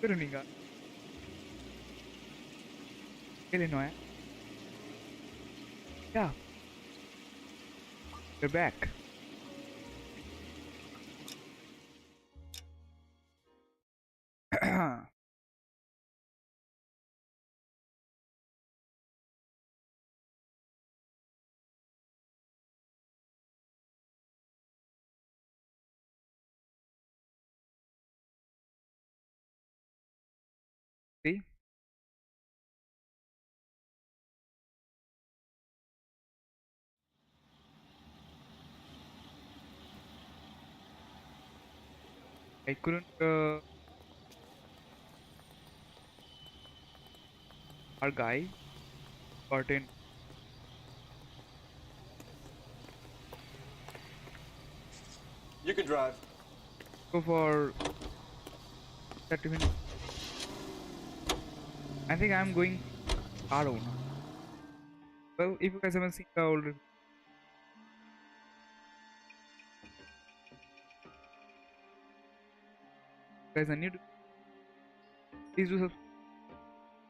그러니까 Illinois. Yeah, we're back. See, I couldn't. Our guy got in. You can drive. Go for 30 minutes. I think I'm going Arrow now. Well, if you guys haven't seen the old review, guys, I need to please do subscribe.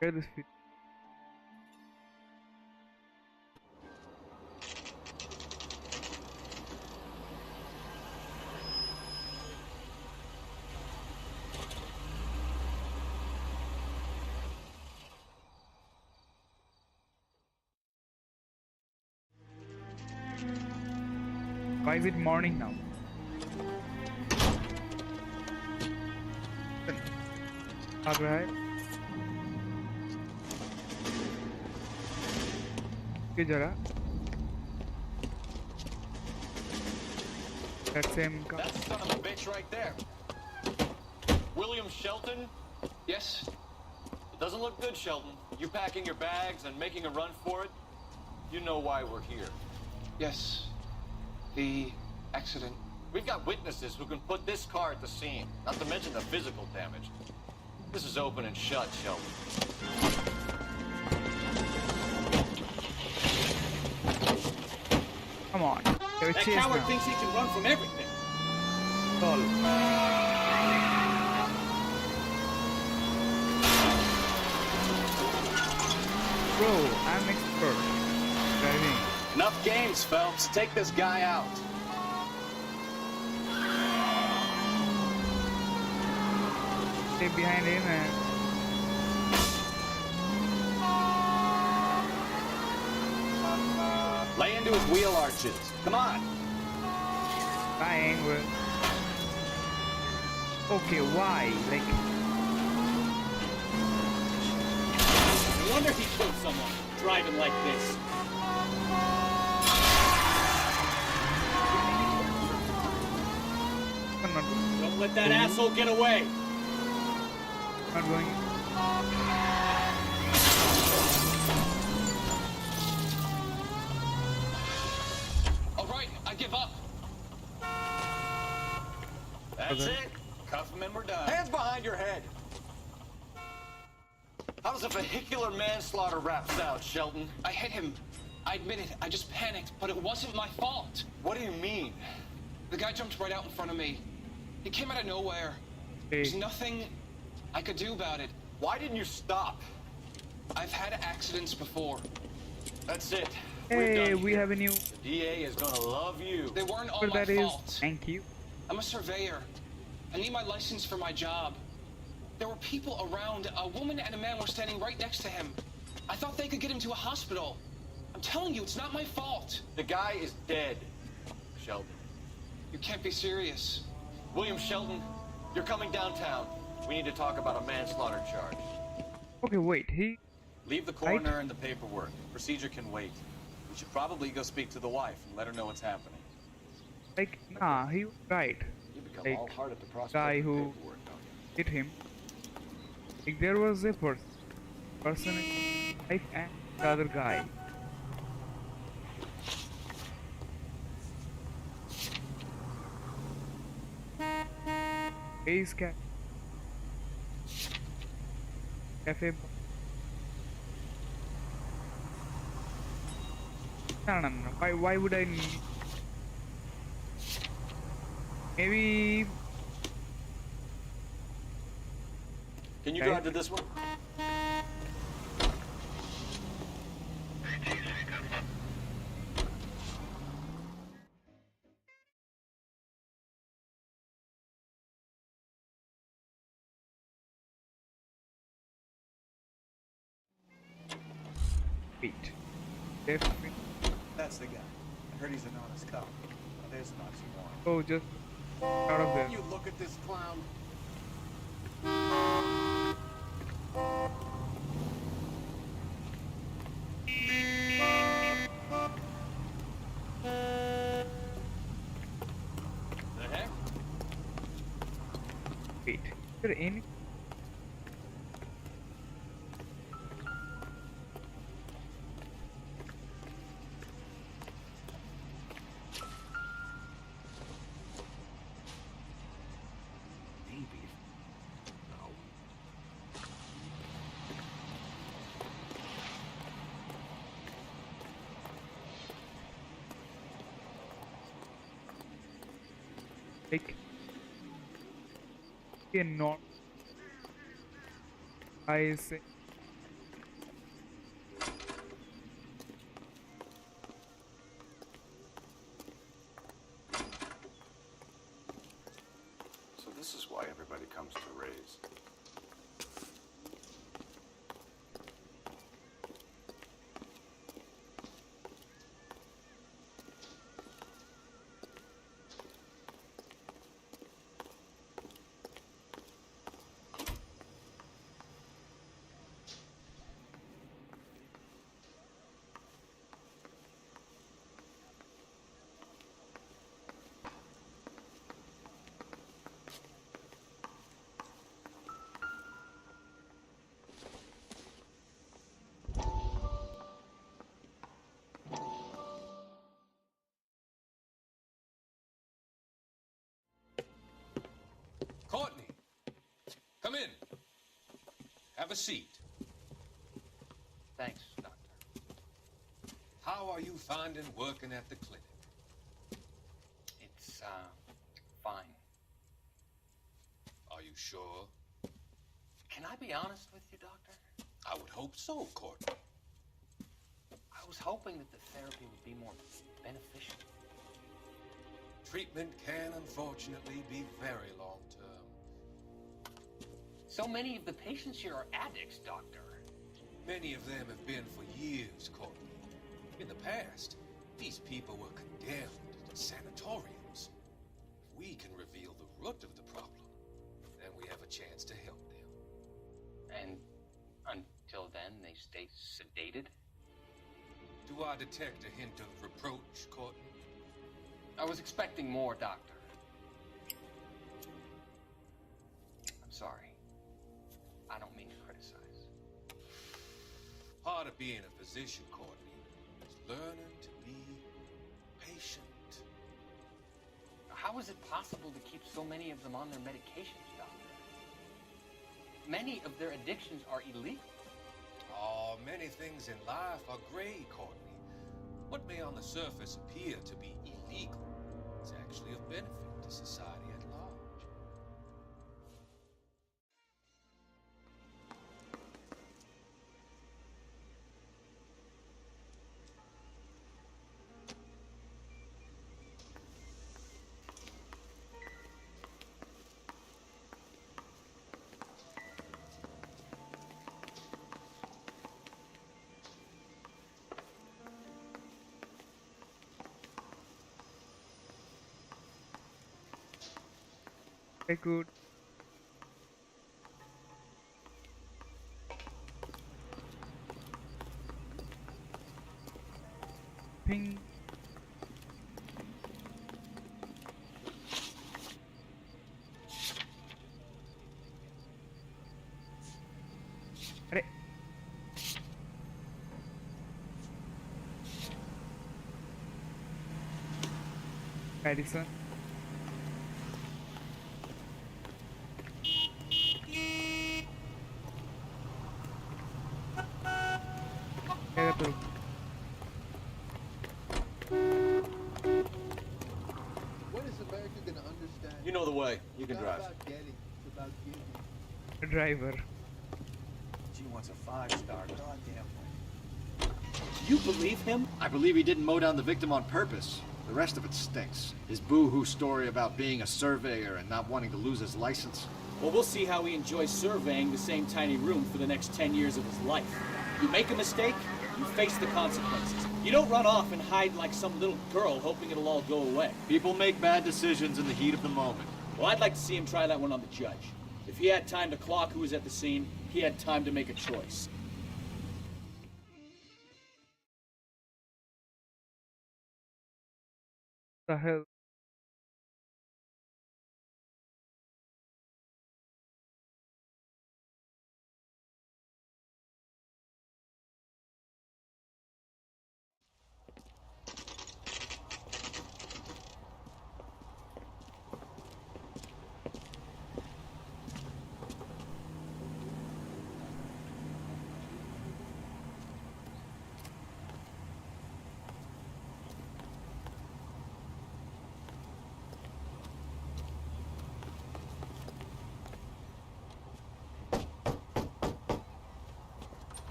Share this video. Why is it morning now? भाग रहा है ये जरा that same car. That's the son of a bitch right there. William Shelton? Yes? It doesn't look good, Shelton. You packing your bags and making a run for it? You know why we're here. Yes. The accident. We've got witnesses who can put this car at the scene, not to mention the physical damage. This is open and shut, Shelton. Come on. That coward thinks he can run from everything. Tall. Bro, I'm expert. Driving. Enough games, Phelps. Take this guy out. Stay behind him and Lay into his wheel arches. Come on. triangle. Okay, why? Like, No wonder he killed someone driving like this. I'm not, Don't let that asshole get away. not going. All right, I give up. That's Okay. it. Cuff him and we're done. Hands behind your head. How does a vehicular manslaughter rap sound, Shelton? I hit him. I admit it. I just panicked, but it wasn't my fault. What do you mean? The guy jumped right out in front of me. He came out of nowhere. Hey, There's nothing I could do about it. Why didn't you stop? I've had accidents before. That's it. We're hey, done we here. have a new. The DA is gonna love you. They weren't all Well, my that is. fault. Thank you. I'm a surveyor. I need my license for my job. There were people around. A woman and a man were standing right next to him. I thought they could get him to a hospital. I'm telling you, it's not my fault. The guy is dead, Shelton. You can't be serious. William Shelton, you're coming downtown. We need to talk about a manslaughter charge. Okay, wait. He. Leave the coroner and the paperwork. Procedure can wait. We should probably go speak to the wife and let her know what's happening. Like, nah, he was right. You become Like, all hard at the prospect guy of who paperwork, don't you? hit him. Like, there was a person in life and the other guy. Ace cafe. No. Why would I need? Maybe Can you Right. drive to this one? Wait. Definitely. That's the guy. I heard he's an honest cop. Now there's an oxymoron. Oh, just out of there. You look at this clown. The heck? Wait. Is there any? Maybe. No. Like cannot. I say. So this is why everybody comes to Ray's. Courtney, come in. Have a seat. Thanks, Doctor. How are you finding working at the clinic? It's, fine. Are you sure? Can I be honest with you, Doctor? I would hope so, Courtney. I was hoping that the therapy would be more beneficial. Treatment can unfortunately be very long-term. So many of the patients here are addicts, Doctor. Many of them have been for years, Courtney. In the past, these people were condemned to sanatoriums. If we can reveal the root of the problem, then we have a chance to help them. And until then, they stay sedated? Do I detect a hint of reproach, Courtney? I was expecting more, Doctor. I'm sorry. I don't mean to criticize. Part of being a physician, Courtney, is learning to be patient. How is it possible to keep so many of them on their medications, Doctor? Many of their addictions are illegal. Oh, many things in life are gray, Courtney. What may on the surface appear to be illegal is actually of benefit to society at large. I could. Ping. अरे Madison. क्या करते हो? When is America gonna understand? You know the way. You It's can not drive. about getting, it's about giving. a driver. She wants a 5-star goddamn way. You believe him? I believe he didn't mow down the victim on purpose. The rest of it stinks. His boo-hoo story about being a surveyor and not wanting to lose his license. Well, we'll see how he enjoys surveying the same tiny room for the next 10 years of his life. You make a mistake, you face the consequences. You don't run off and hide like some little girl hoping it'll all go away. People make bad decisions in the heat of the moment. Well, I'd like to see him try that one on the judge. If he had time to clock who was at the scene, he had time to make a choice. The hell?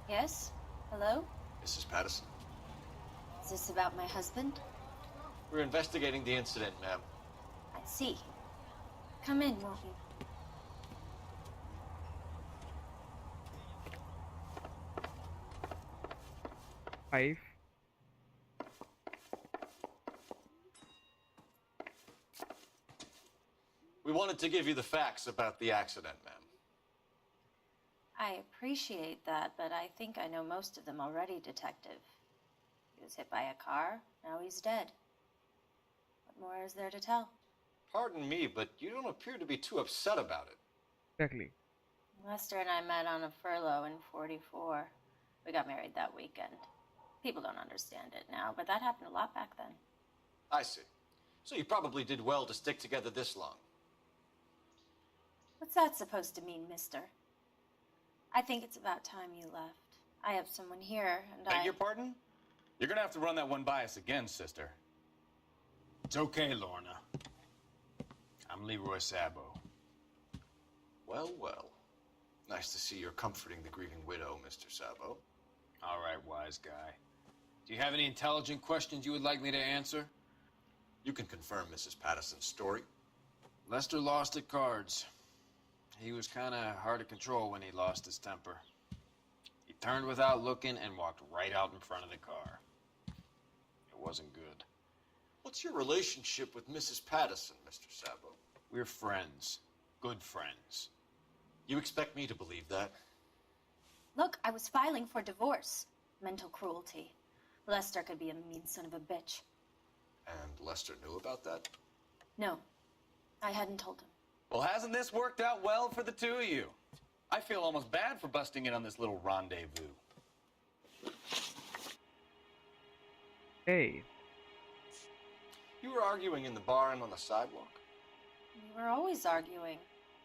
Yes? Hello? Mrs. Patterson? Is this about my husband? We're investigating the incident, ma'am. I see. Come in, won't you? Five. We wanted to give you the facts about the accident, ma'am. I appreciate that, but I think I know most of them already, Detective. He was hit by a car, now he's dead. What more is there to tell? Pardon me, but you don't appear to be too upset about it. Exactly. Lester and I met on a furlough in '44. We got married that weekend. People don't understand it now, but that happened a lot back then. I see. So you probably did well to stick together this long. What's that supposed to mean, mister? I think it's about time you left. I have someone here, and Beg your pardon? You're gonna have to run that one by us again, sister. It's okay, Lorna. I'm Leroy Sabo. Well, well. Nice to see you're comforting the grieving widow, Mr. Sabo. All right, wise guy. Do you have any intelligent questions you would like me to answer? You can confirm Mrs. Patterson's story. Lester lost at cards. He was kind of hard to control when he lost his temper. He turned without looking and walked right out in front of the car. It wasn't good. What's your relationship with Mrs. Patterson, Mr. Sabo? We're friends. Good friends. You expect me to believe that? Look, I was filing for divorce. Mental cruelty. Lester could be a mean son of a bitch. And Lester knew about that? No, I hadn't told him. Well, hasn't this worked out well for the two of you? I feel almost bad for busting in on this little rendezvous. Hey. You were arguing in the bar and on the sidewalk? We were always arguing.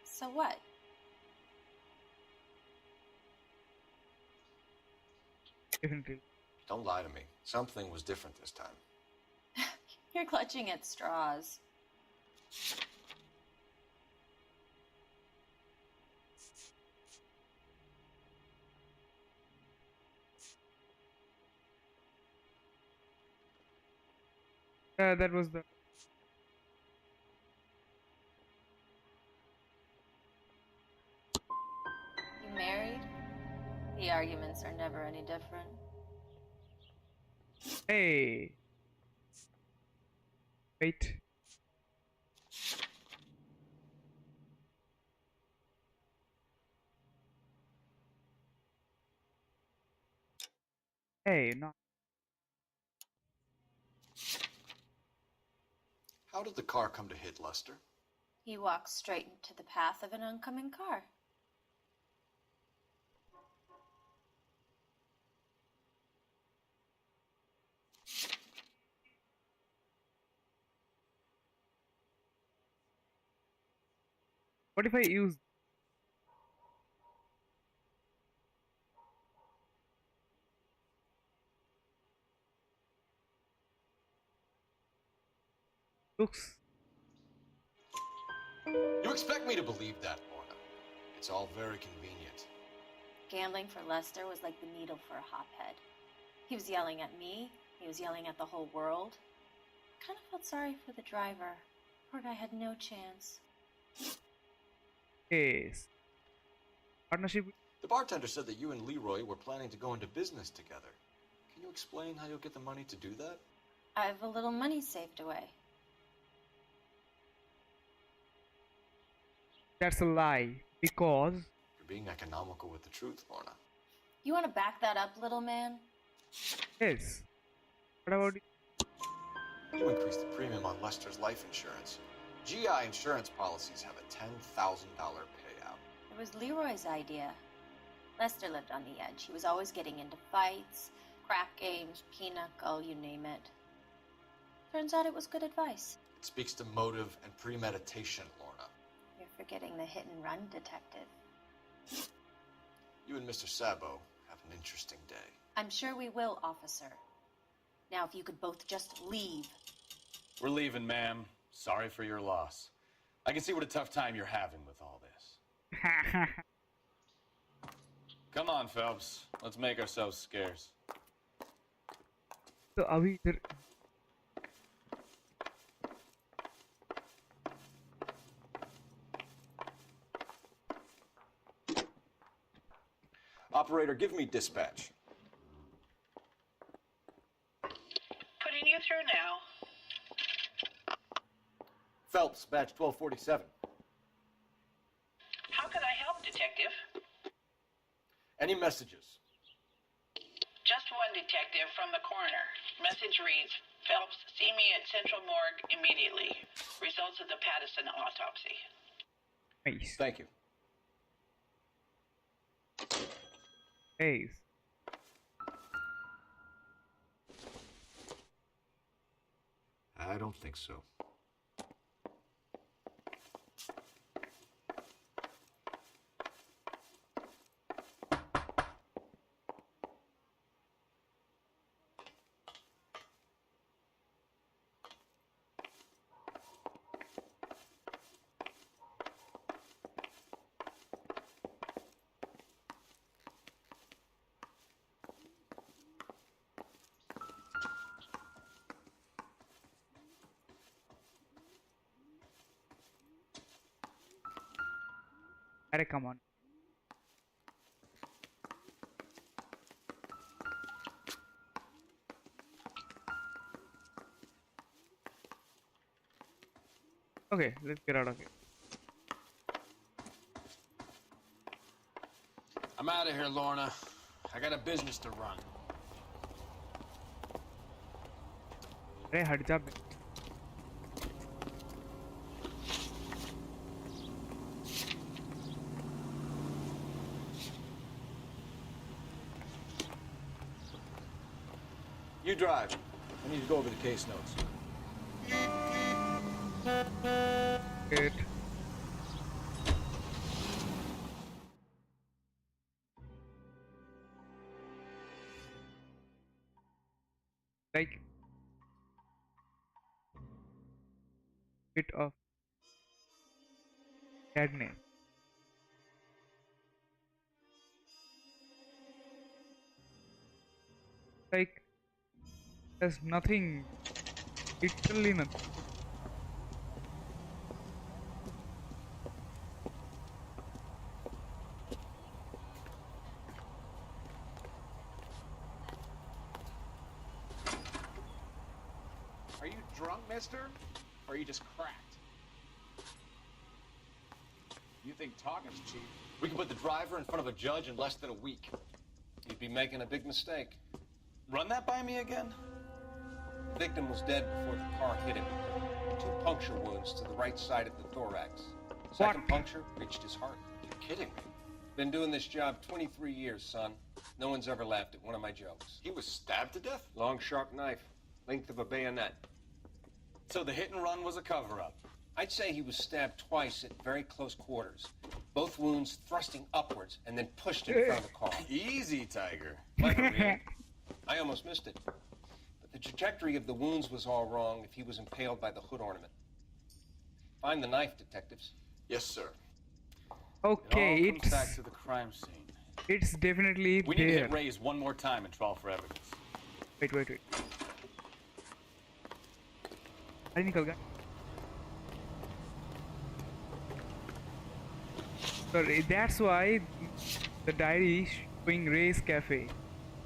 So what? Definitely. Don't lie to me. Something was different this time. You're clutching at straws. That was the... You married? The arguments are never any different. Hey. Wait. Hey, no. How did the car come to hit Lester? He walks straight into the path of an oncoming car. What if I use... Looks... You expect me to believe that, Lorna? It's all very convenient. Gambling for Lester was like the needle for a hothead. He was yelling at me. He was yelling at the whole world. I kind of felt sorry for the driver. Poor guy had no chance. Yes. Partnership. The bartender said that you and Leroy were planning to go into business together. Can you explain how you'll get the money to do that? I have a little money saved away. That's a lie. Because You're being economical with the truth, Lorna. You want to back that up, little man? yes. What about You increased the premium on Lester's life insurance. GI insurance policies have a $10,000 payout. It was Leroy's idea. Lester lived on the edge. He was always getting into fights, crack games, pinochle, you name it. Turns out it was good advice. It speaks to motive and premeditation, Lorna. You're forgetting the hit-and-run detective. You and Mr. Sabo have an interesting day. I'm sure we will, officer. Now, if you could both just leave. We're leaving, ma'am. Sorry for your loss. I can see what a tough time you're having with all this. Come on, Phelps. Let's make ourselves scarce. तो अभी इधर Operator, give me dispatch. Putting you through now. Phelps, batch 1247. How can I help, Detective? Any messages? Just one detective from the coroner. Message reads, Phelps, see me at Central Morgue immediately. Results of the Pattison autopsy. nice. Thank you. Nice. I don't think so. अरे come on. Okay, let's get out of here. I'm out of here, Lorna. I got a business to run. अरे हट जा. You drive. I need to go over the case notes. Good. Like bit of sadness. Like there's nothing, literally nothing. Are you drunk, mister? Or are you just cracked? You think talking's cheap? We can put the driver in front of a judge in less than a week. You'd be making a big mistake. Run that by me again? The victim was dead before the car hit him. 2 puncture wounds to the right side of the thorax. Second puncture reached his heart. You're kidding me. Been doing this job 23 years, son. No one's ever laughed at one of my jokes. He was stabbed to death? Long, sharp knife. Length of a bayonet. So the hit and run was a cover-up. I'd say he was stabbed twice at very close quarters. Both wounds thrusting upwards and then pushed in front of the car. Easy, Tiger. I almost missed it. But the trajectory of the wounds was all wrong if he was impaled by the hood ornament. Find the knife, detectives. Yes, sir. Okay, It all comes back it's to the crime scene. it's definitely We need to there. hit Ray's one more time and trial for evidence. Wait. अरे निकल गया. So that's why the diary is showing Ray's cafe.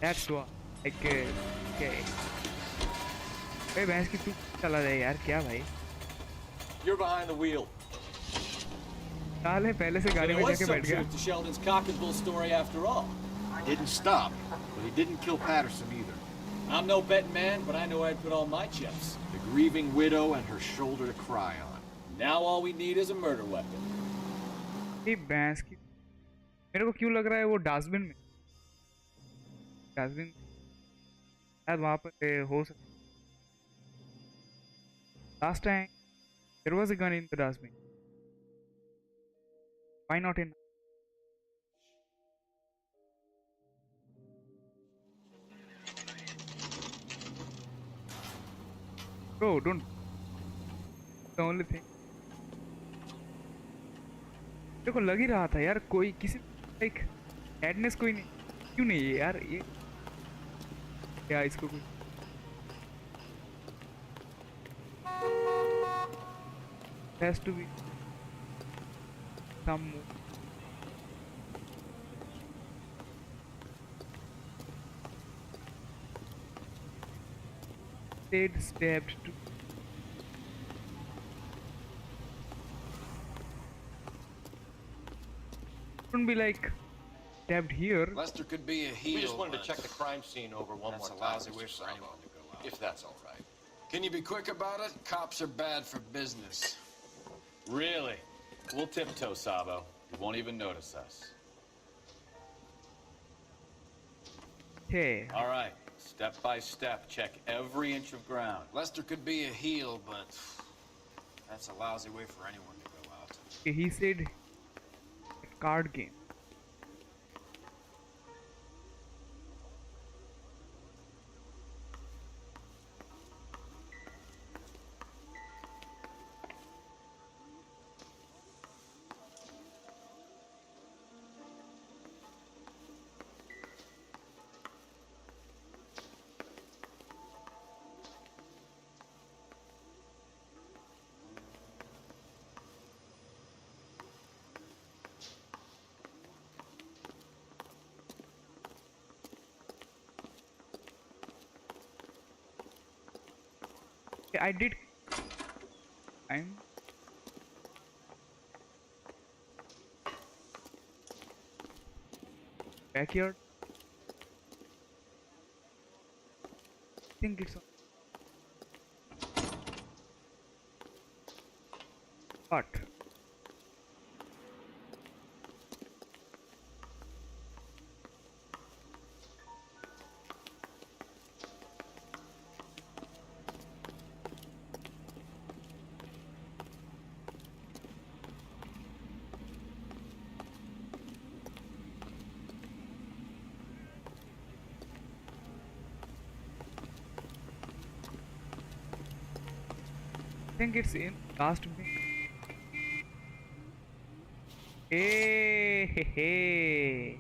That's why. Like, okay. भाई भैंस की तू चला जाए यार क्या भाई? You're behind the wheel. साले पहले से So गाड़ी there में was जाके some बैठ गया. truth to Sheldon's cock and bull story after all. Didn't stop, but he didn't kill Patterson either. I'm no betting man, but I know I'd put all my chips. The grieving widow and her shoulder to cry on. Now all we need is a murder weapon. ये भैंस की मेरे को क्यों लग रहा है वो डस्टबिन में शायद वहाँ पर हो सकता. Last time there was a gun in the dustbin. Why not in? Bro, don't. The only thing. देखो लग ही रहा था यार कोई किसी लाइक एडनेस कोई नहीं क्यों नहीं है यार ये क्या इसको कुछ has to be some stayed stabbed to shouldn't be like stabbed here. Lester could be a heel. We just wanted to but check the crime scene over one that's more a time, lousy Mr. way for Sabo, anyone to go out. if that's all right. Can you be quick about it? Cops are bad for business. Really? We'll tiptoe, Sabo. You won't even notice us. Hey, All right, step by step, check every inch of ground. Lester could be a heel, but that's a lousy way for anyone to go out. he said card game. I did. I'm. Backyard. I think it's. What? I think it's in last bin. Hey.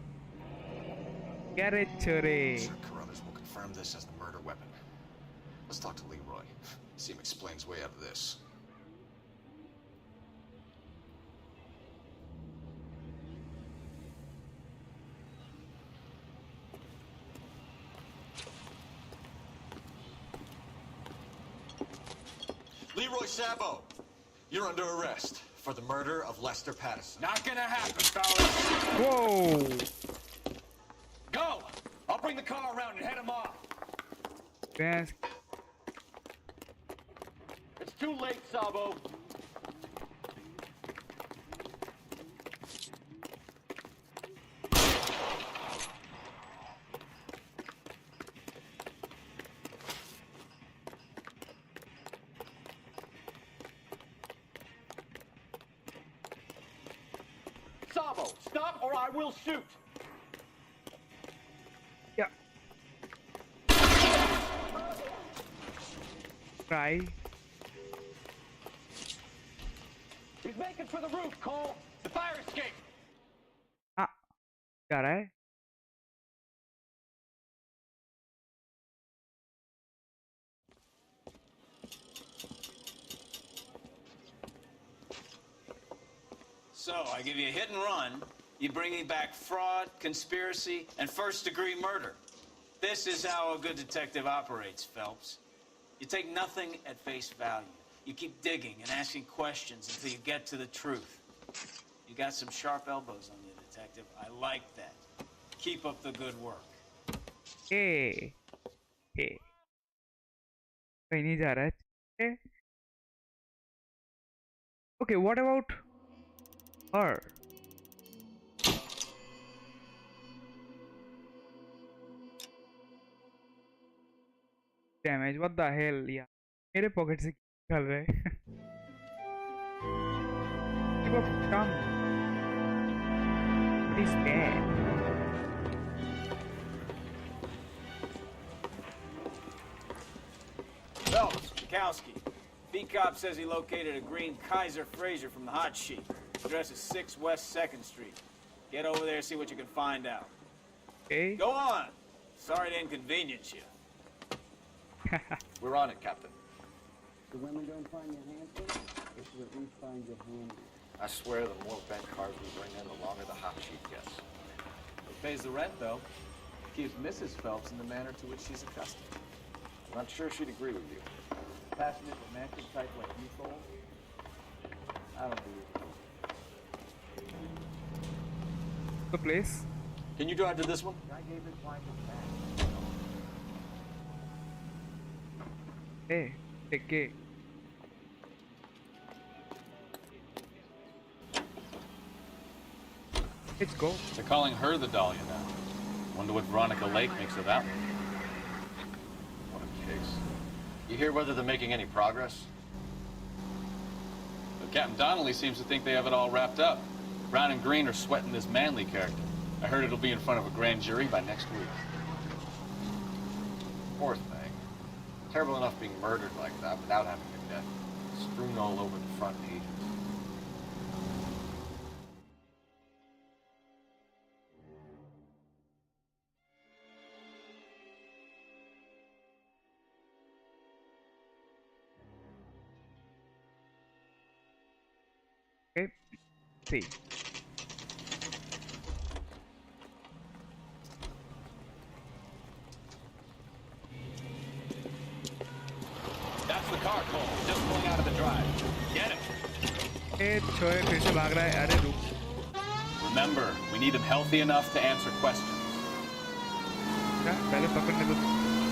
Get it, chore. Sir Carruthers will confirm this as the murder weapon. Let's talk to Leroy. See him explain his way out of this. Leroy Sabo, you're under arrest for the murder of Lester Patterson. Not gonna happen, fellas. Whoa. Go! I'll bring the car around and head him off. Vance. It's too late, Sabo. Sabo, stop or I will shoot. Yeah. Try. He's He's making for the roof, Cole. The fire escape. हाँ क्या रहा है? So, I give you a hit and run. You bring me back fraud, conspiracy, and first-degree murder. This is how a good detective operates, Phelps. You take nothing at face value. You keep digging and asking questions until you get to the truth. You got some sharp elbows on you, detective. I like that. Keep up the good work. Hey, hey, कहीं नहीं जा रहा है. Hey. Okay, what about her? Damage, what the hell, यार मेरे pocket से निकल रहे हैं. Keep up, tongue. What is that? Phelps, Mikowski. B-Cop says he located a green Kaiser Fraser from the hot sheet. Address is 6 West 2nd Street. Get over there, see what you can find out. Okay. Go on. Sorry to inconvenience you. We're on it, Captain. The women don't find you handsome, they should at least find you handy. I swear the more bent cars we bring in, the longer the hot sheet gets. It pays the rent, though. Keeps Mrs. Phelps in the manner to which she's accustomed. I'm not sure she'd agree with you. Passionate, romantic type like you, Cole? I don't believe it. The place. Can you drive to this one? I gave his wife his back. Hey, take care. Let's go. They're calling her the Dahlia now. Wonder what Veronica Lake makes of that one. What a case. You hear whether they're making any progress? But Captain Donnelly seems to think they have it all wrapped up. Brown and Green are sweating this Manley character. I heard it'll be in front of a grand jury by next week. Poor thing. Terrible enough being murdered like that without having her death strewn all over the front pages. Okay. See. That's the car, Cole. Just pulling out of the drive. Get him. ए छोरे फिर से भाग रहा है. अरे रुक. Remember, we need him healthy enough to answer questions. क्या? पहले पकड़ने दो.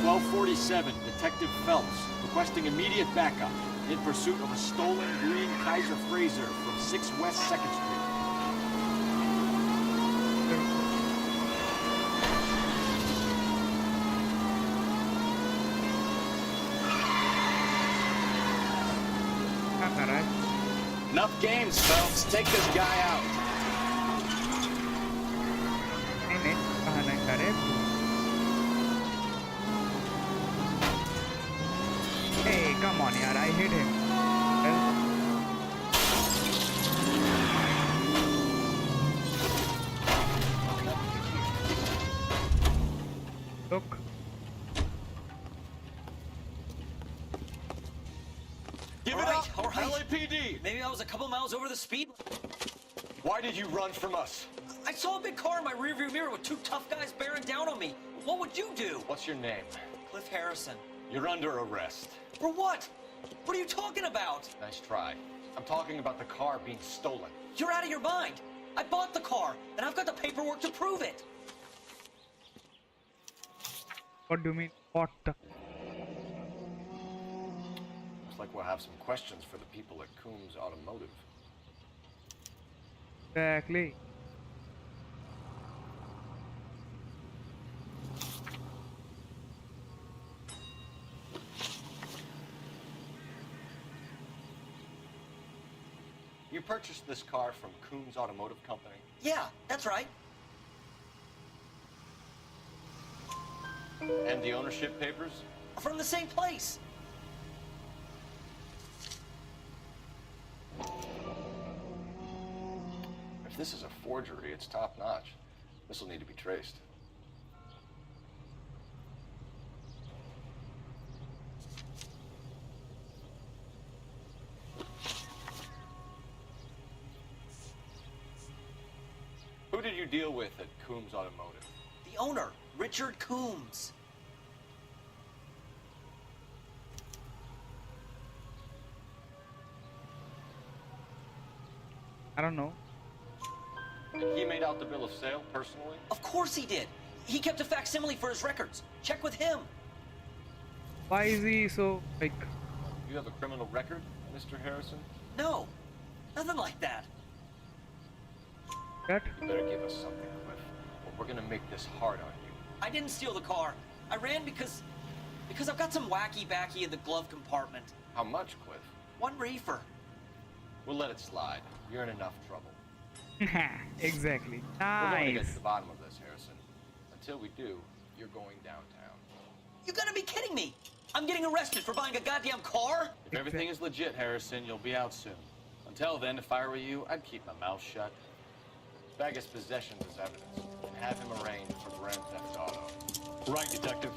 1247, Detective Phelps, requesting immediate backup in pursuit of a stolen green Kaiser Fraser from 6 West 2nd Street. क्या कर रहा है? Enough games, Phelps. Take this guy out. नहीं नहीं कहाँ नहीं करे. Hey, come on, yaar! I hit him. Well. Look. Give it up! all right. LAPD! Maybe I was a couple miles over the speed. Why did you run from us? I saw a big car in my rearview mirror with 2 tough guys bearing down on me. What would you do? What's your name? Cliff Harrison. You're under arrest. For what? What are you talking about? Nice try. I'm talking about the car being stolen. You're out of your mind. I bought the car, and I've got the paperwork to prove it. What do you mean? What the? Looks like we'll have some questions for the people at Coombs Automotive. Exactly. You purchased this car from Coombs Automotive Company? Yeah, that's right. And the ownership papers? From the same place. If this is a forgery, it's top notch. This will need to be traced. Who did you deal with at Coombs Automotive? The owner, Richard Coombs. I don't know. He made out the bill of sale personally? Of course he did. He kept a facsimile for his records. Check with him. Why is he so like? You have a criminal record, Mr. Harrison? No, nothing like that. That? You better give us something, Cliff, or we're gonna make this hard on you. I didn't steal the car. I ran because I've got some wacky backy in the glove compartment. How much, Cliff? 1 reefer. We'll let it slide. You're in enough trouble. Exactly. We're going to get Nice. to the bottom of this, Harrison. Until we do, you're going downtown. You gotta be kidding me! I'm getting arrested for buying a goddamn car? If everything is legit, Harrison, you'll be out soon. Until then, if I were you, I'd keep my mouth shut. Bag his possessions as evidence, and have him arraigned for grand theft auto. Right, detective.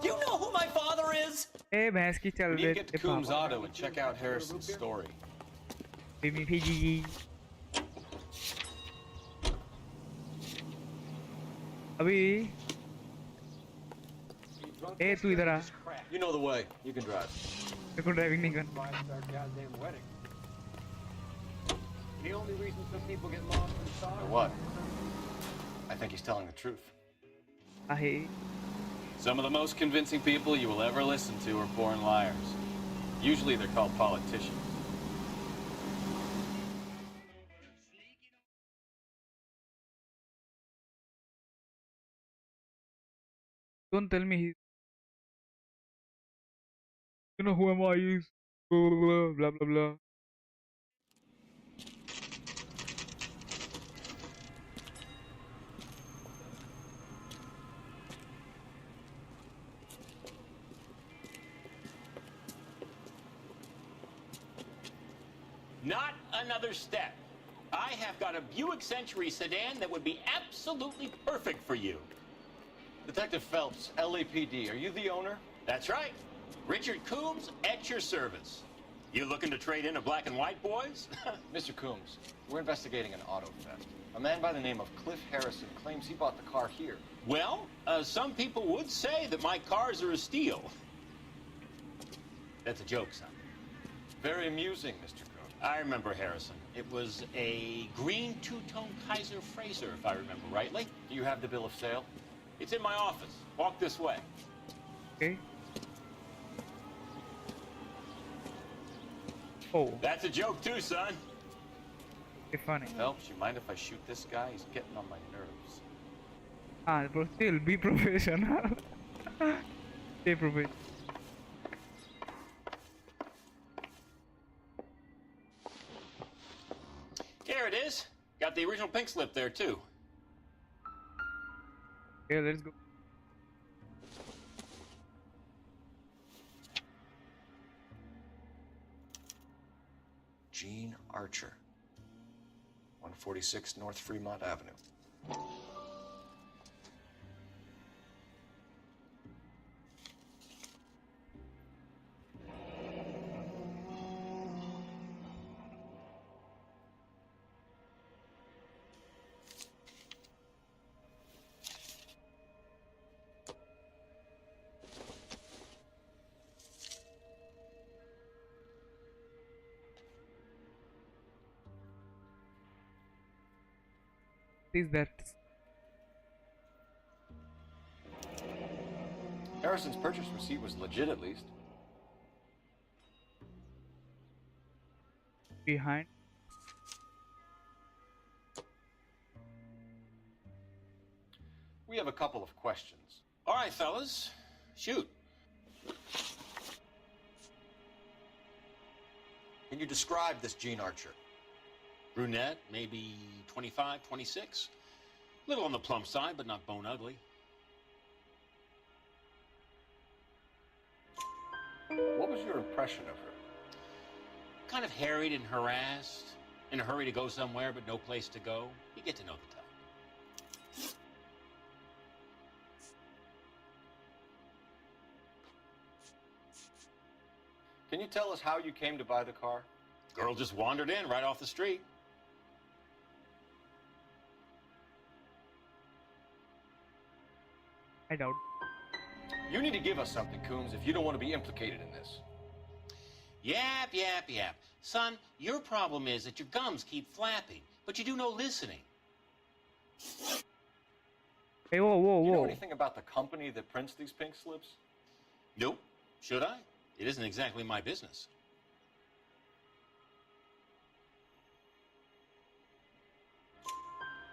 Do you know who my father is? Hey, भैंस की चल We need to रही get to Coombs Auto and check out Harrison's story. Baby PG. अभी ए तू इधर आ You know the way. You can drive. मेरे को driving नहीं करना Five-star goddamn wedding. The only reason some people get lost in Or stars. what? I think he's telling the truth. आहे Some of the most convincing people you will ever listen to are born liars. Usually they're called politicians. don't tell me he you know who am I is blah blah blah blah blah. Not another step. I have got a Buick Century sedan that would be absolutely perfect for you. Detective Phelps, LAPD, are you the owner? That's right. Richard Coombs at your service. You looking to trade in a black and white, boys? Mr. Coombs, we're investigating an auto theft. A man by the name of Cliff Harrison claims he bought the car here. Well, some people would say that my cars are a steal. That's a joke, son. Very amusing, Mr. Coombs. I remember Harrison. It was a green two-tone Kaiser Frazer, if I remember rightly. Do you have the bill of sale? It's in my office. Walk this way. Okay. Oh, That's a joke too, son. it's funny. Phelps, you mind if I shoot this guy? He's getting on my nerves. Ah, bro, still be professional. Stay professional. Here it is. Got the original pink slip there too. Okay, let's go. Gene Archer, 146 North Fremont Avenue. Is that Harrison's purchase receipt was legit, at least. behind? We have a couple of questions. All right, fellas. Shoot. Can you describe this Gene Archer? Brunette, maybe 25, 26. Little on the plump side, but not bone ugly. What was your impression of her? Kind of harried and harassed. In a hurry to go somewhere but no place to go? You get to know the type. Can you tell us how you came to buy the car? Girl just wandered in right off the street. I doubt. You need to give us something, Coombs, if you don't want to be implicated in this. Yap, yap, yap. Son, your problem is that your gums keep flapping, but you do no listening. Hey, whoa, whoa, Do you know whoa. anything about the company that prints these pink slips? Nope. Should I? It isn't exactly my business.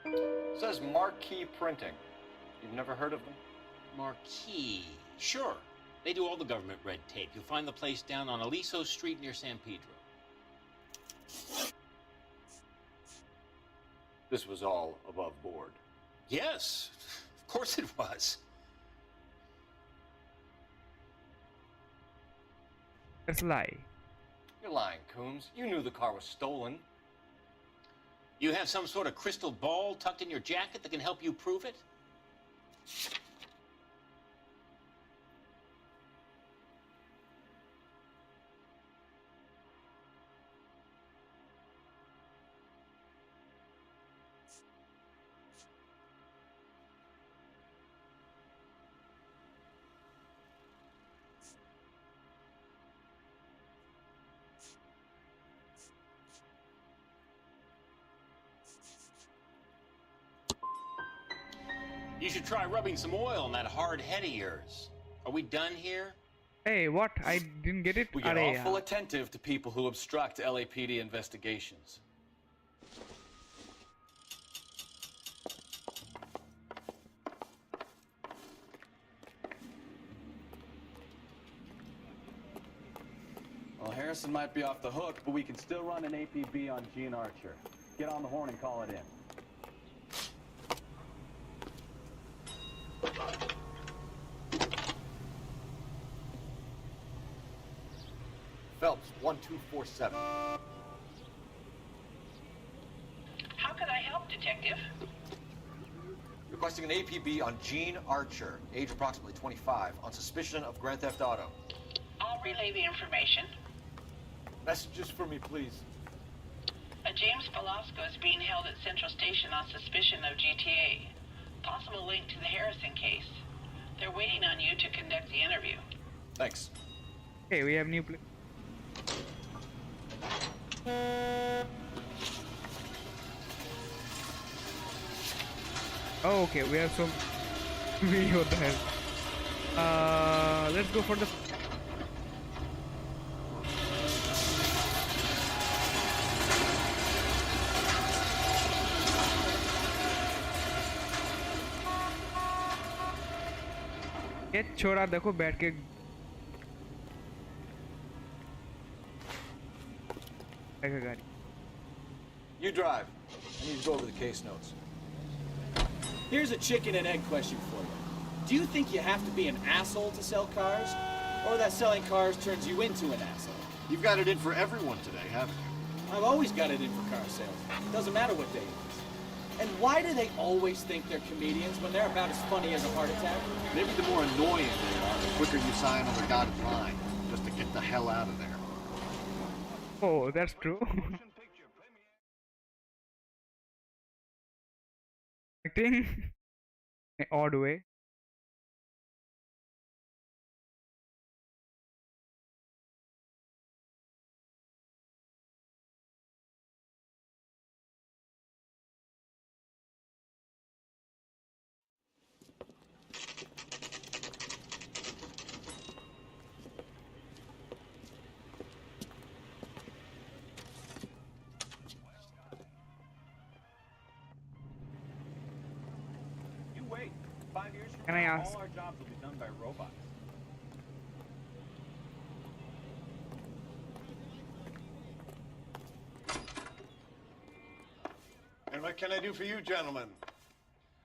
It says Marquee Printing. You've never heard of them? Marquee. Sure. They do all the government red tape. You'll find the place down on Aliso Street near San Pedro. This was all above board. Yes, of course it was. That's a lie. You're lying, Coombs. You knew the car was stolen. You have some sort of crystal ball tucked in your jacket that can help you prove it? You should try rubbing some oil on that hard head of yours. Are we done here? Hey, what? I didn't get it. We get Arey, awful attentive to people who obstruct LAPD investigations. Well, Harrison might be off the hook, but we can still run an APB on Gene Archer. Get on the horn and call it in. Phelps, 1247. How can I help, Detective? Requesting an APB on Gene Archer, age approximately 25, on suspicion of Grand Theft Auto. I'll relay the information. Messages for me, please. A James Velasco is being held at Central Station on suspicion of GTA. Possible link to the Harrison case. They're waiting on you to conduct the interview. Thanks. Okay, we have new play. Oh, okay, we have some video there. Let's go for the. ये छोरा देखो बैठ के गाड़ी. You drive. I need to go over the case notes. Here's a chicken and egg question for you. Do you think you have to be an asshole to sell cars? Or that selling cars turns you into an asshole? You've got it in for everyone today, haven't you? I've always got it in for car sales. Doesn't matter what day it is. And why do they always think they're comedians when they're about as funny as a heart attack? Maybe the more annoying they are, the quicker you sign on the dotted line, just to get the hell out of there. Oh, that's true. Acting in an odd way. You wait. 5 years from Can I now, ask? all our jobs will be done by robots. And what can I do for you, gentlemen?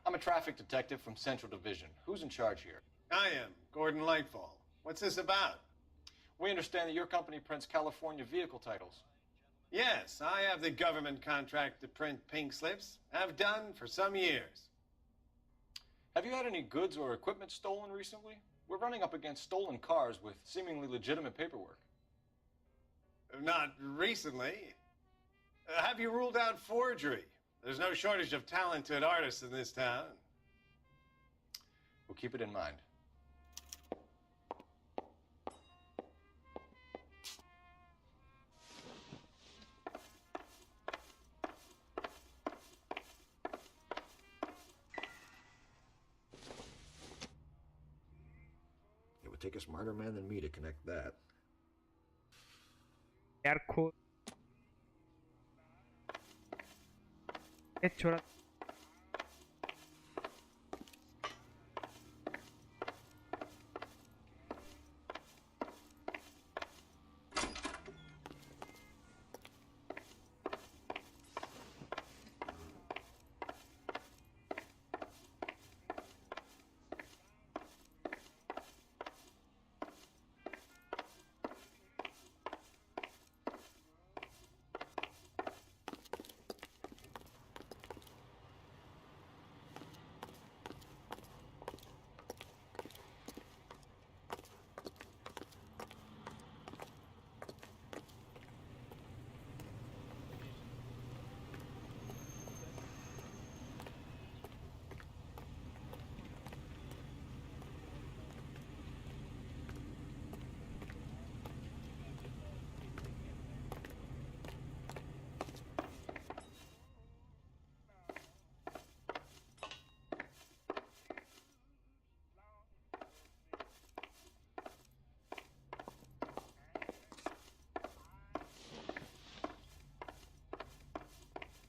I'm a traffic detective from Central Division. Who's in charge here? I am, Gordon Lightfall. What's this about? We understand that your company prints California vehicle titles. Yes, I have the government contract to print pink slips. Have done for some years. Have you had any goods or equipment stolen recently? We're running up against stolen cars with seemingly legitimate paperwork. Not recently. Have you ruled out forgery? There's no shortage of talented artists in this town. We'll keep it in mind. It would take a smarter man than me to connect that. यार खो ये छोड़ा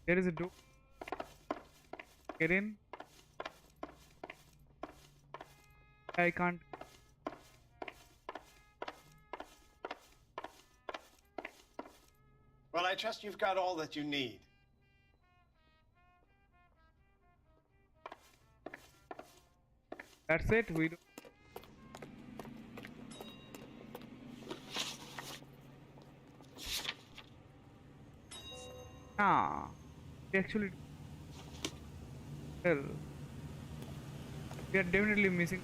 There is a door. Get in. I can't. Well, I trust you've got all that you need. That's it. We don't. Ah, we actually. Well, we are definitely missing.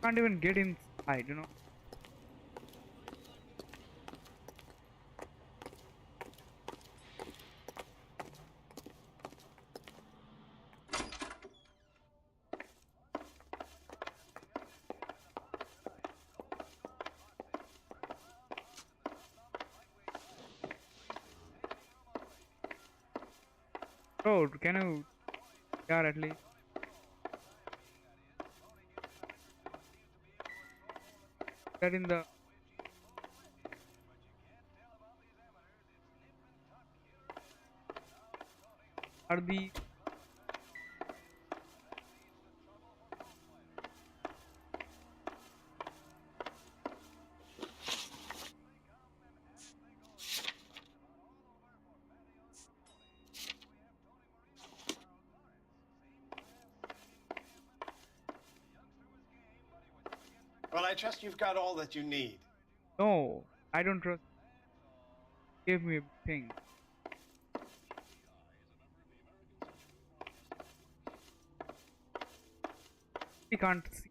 Can't even get inside, you know. Bro, can you car at least? That in the are the Well, I trust you've got all that you need. no, I don't trust. Give me a thing. We can't see.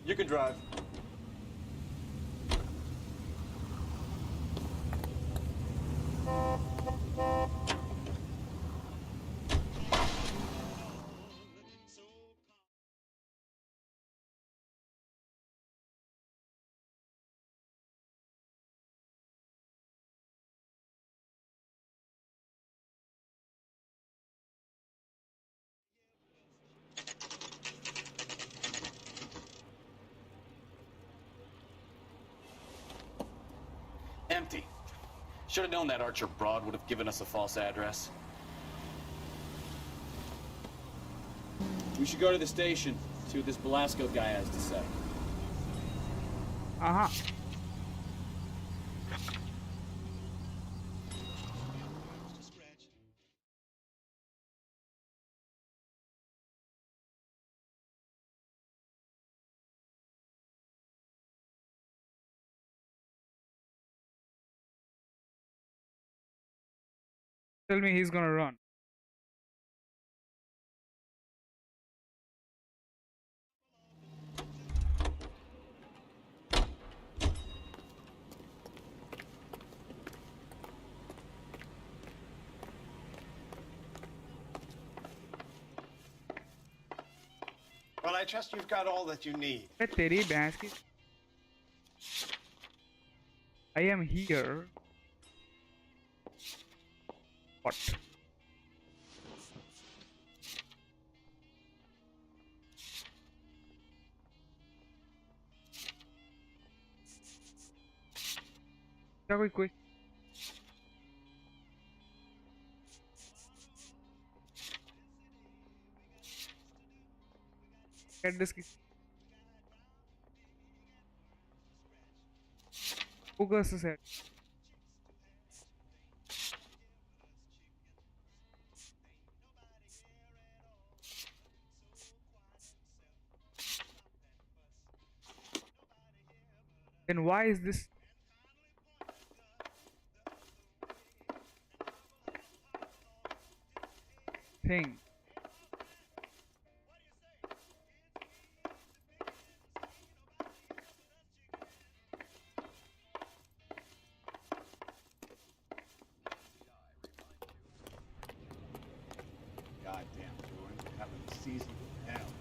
You can drive. Empty. Should have known that Archer broad would have given us a false address. We should go to the station, see what this Velasco guy has to say. Uh-huh. Tell me he's gonna run. Well, I trust you've got all that you need. Hey, तेरी भैंस की. I am here. What? क्या कोई get this focus set. Then why is this thing? Goddamn, Jordan. Having the season go down.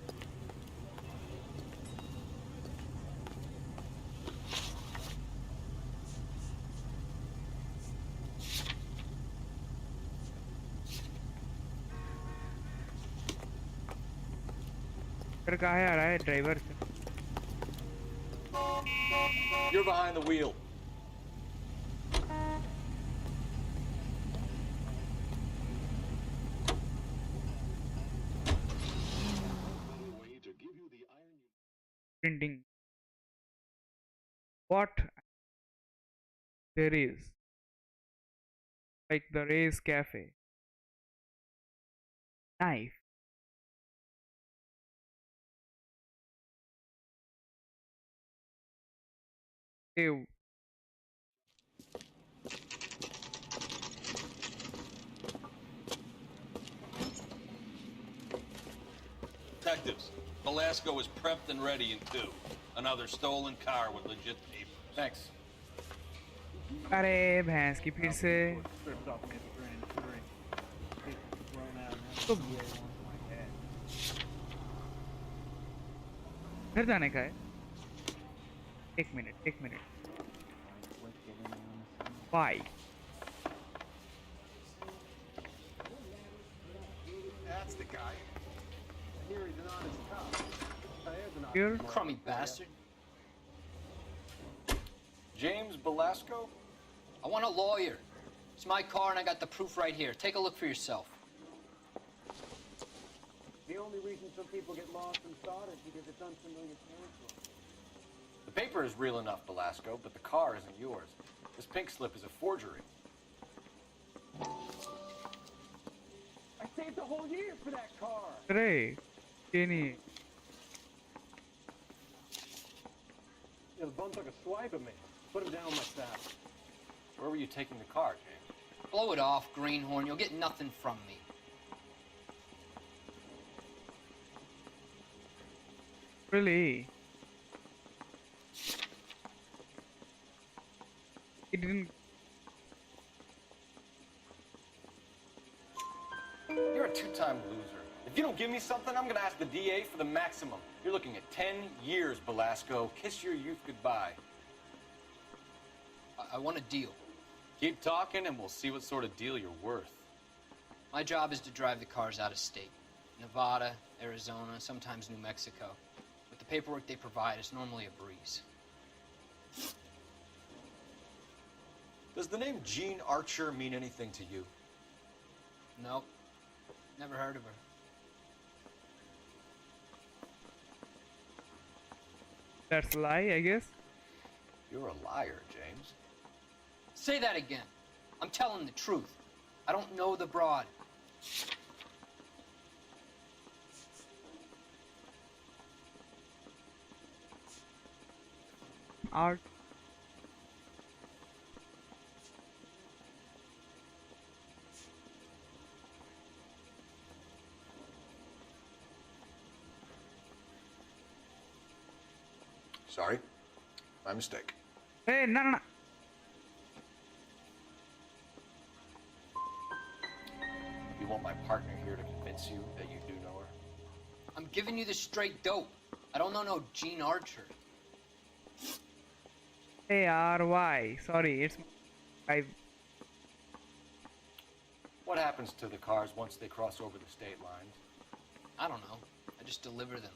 फिर कहाँ है आ रहा है ड्राइवर से? You're behind the wheel. Printing. What there is, like the Ray's Cafe. Knife. Ew. Detectives, Velasco is prepped and ready in 2. Another stolen car with legit papers. Thanks. अरे भैंस की फिर से तो घर जाने का है. एक minute. Why? That's the guy. Here he's an honest cop. Here? Crummy bastard. James Velasco? I want a lawyer. It's my car and I got the proof right here. Take a look for yourself. The only reason some people get lost in thought is because it's unfamiliar territory. The paper is real enough, Velasco, but the car isn't yours. This pink slip is a forgery. I saved a whole year for that car. अरे ये नहीं. Yeah, the bum took a swipe at me. Put him down my saddle. Where were you taking the car, James? Blow it off, greenhorn. You'll get nothing from me. Really? He didn't. You're a two-time loser. If you don't give me something, I'm gonna ask the DA for the maximum. You're looking at 10 years, Velasco. Kiss your youth goodbye. I want a deal. Keep talking and we'll see what sort of deal you're worth. My job is to drive the cars out of state. Nevada, Arizona, sometimes New Mexico. With the paperwork they provide, it's normally a breeze. Does the name Jean Archer mean anything to you? Nope. Never heard of her. That's a lie, I guess. You're a liar, James. Say that again. I'm telling the truth. I don't know the broad. Art. Sorry. My mistake. Hey, no. You want my partner here to convince you that you do know her? I'm giving you the straight dope. I don't know no Jean Archer. ARY. Sorry, it's I. What happens to the cars once they cross over the state lines? I don't know. I just deliver them.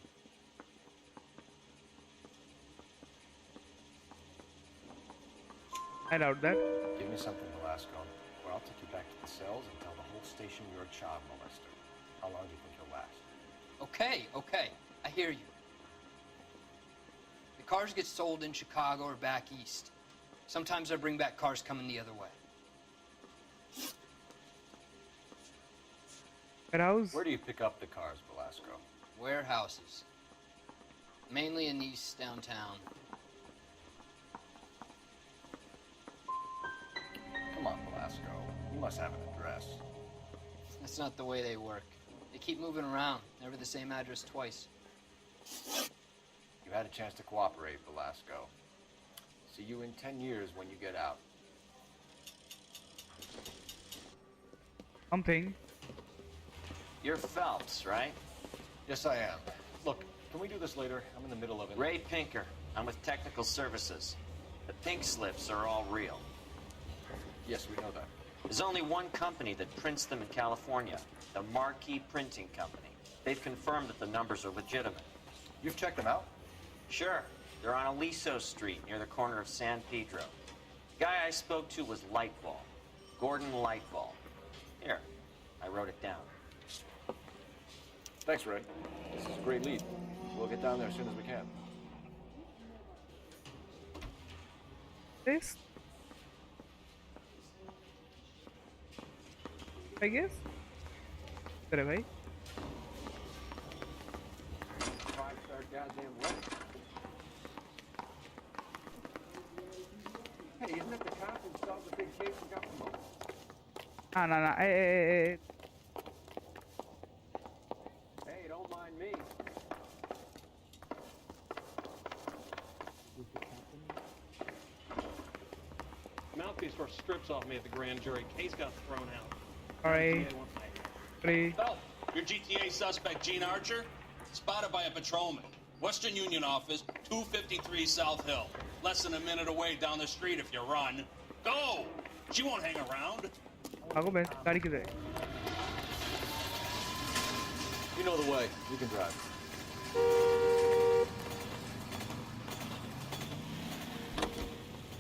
I doubt that. Give me something, Velasco, or I'll take you back to the cells and tell the whole station you're a child molester. How long do you think you'll last? Okay. I hear you. The cars get sold in Chicago or back east. Sometimes I bring back cars coming the other way. Warehouse? Where do you pick up the cars, Velasco? Warehouses. Mainly in East downtown. Come on, Velasco. You must have an address. That's not the way they work. They keep moving around, never the same address twice. You had a chance to cooperate, Velasco. See you in 10 years when you get out. Something. You're Phelps, right? Yes, I am. Look, can we do this later? I'm in the middle of it. Ray Pinker. I'm with Technical Services. The pink slips are all real. Yes, we know that. There's only one company that prints them in California, the Marquee Printing Company. They've confirmed that the numbers are legitimate. You've checked them out? Sure. They're on Aliso Street, near the corner of San Pedro. The guy I spoke to was Lightfall. Gordon Lightfall. Here, I wrote it down. Thanks, Ray. This is a great lead. We'll get down there as soon as we can. This? I guess. Sorry, bhai. 5-star goddamn weapon. Hey, isn't it the cop who solved the big case and got promoted? No. Hey. Hey, don't mind me. Mouthpiece for strips off me at the grand jury. Case got thrown out. Alright. 3. Phelps, your GTA suspect, Jean Archer, spotted by a patrolman. Western Union office, 253 South Hill. Less than a minute away down the street if you run. Go! She won't hang around. Ago best गाड़ी किधर है? You know the way. You can drive.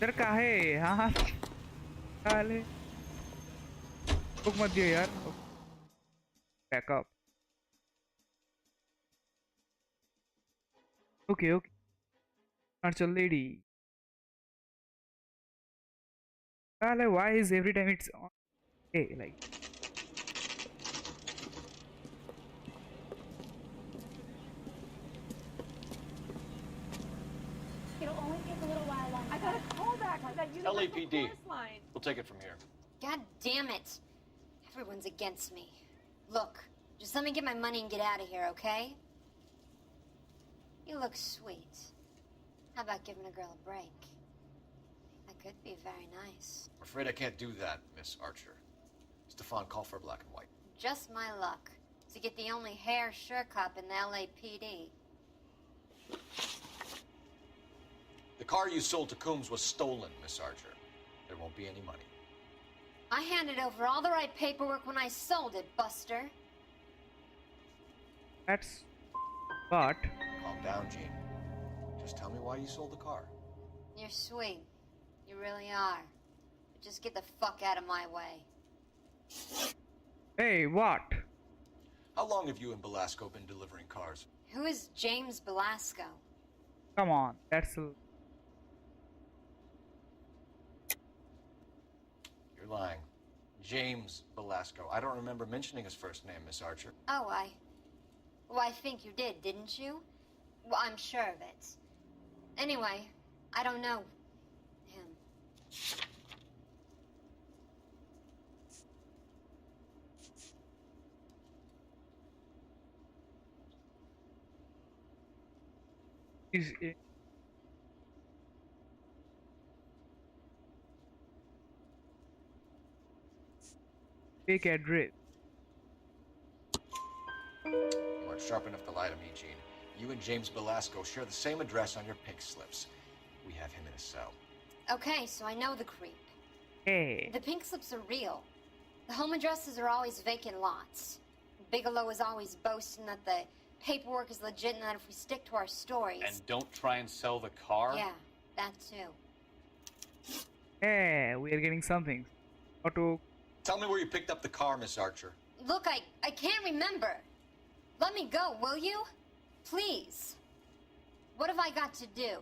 इधर का है? हाँ. काले. रुक मत दियो यार. Back up. Okay. Archer lady. Kaale, why is every time it's on? Hey, like. It'll only take a little while longer. I got a call back. I got LAPD. We'll take it from here. God damn it. Everyone's against me. Look, just let me get my money and get out of here, okay? You look sweet. How about giving a girl a break? That could be very nice. I'm afraid I can't do that, Miss Archer. Stefan, call for black and white. Just my luck to get the only hair sure cop in the LAPD. The car you sold to Coombs was stolen, Miss Archer. There won't be any money. I handed over all the right paperwork when I sold it, Buster. That's. But. Calm down, Jean. Just tell me why you sold the car. You're sweet. You really are. but just get the fuck out of my way. Hey, what? How long have you and Belasco been delivering cars? Who is James Belasco? Come on, that's a... You're lying. James Belasco. I don't remember mentioning his first name, Miss Archer. Oh, well, I think you did, didn't you? Well, I'm sure of it. Anyway, I don't know him. Is it... Fake address. You aren't sharp enough to lie to me, Gene. You and James Belasco share the same address on your pink slips. We have him in a cell. Okay, so I know the creep. Hey. The pink slips are real. The home addresses are always vacant lots. Bigelow is always boasting that the paperwork is legit and that if we stick to our stories... And don't try and sell the car? Yeah, that too. Hey, we are getting something. Auto... Tell me where you picked up the car, Miss Archer. Look, I can't remember. Let me go, will you? Please. What have I got to do?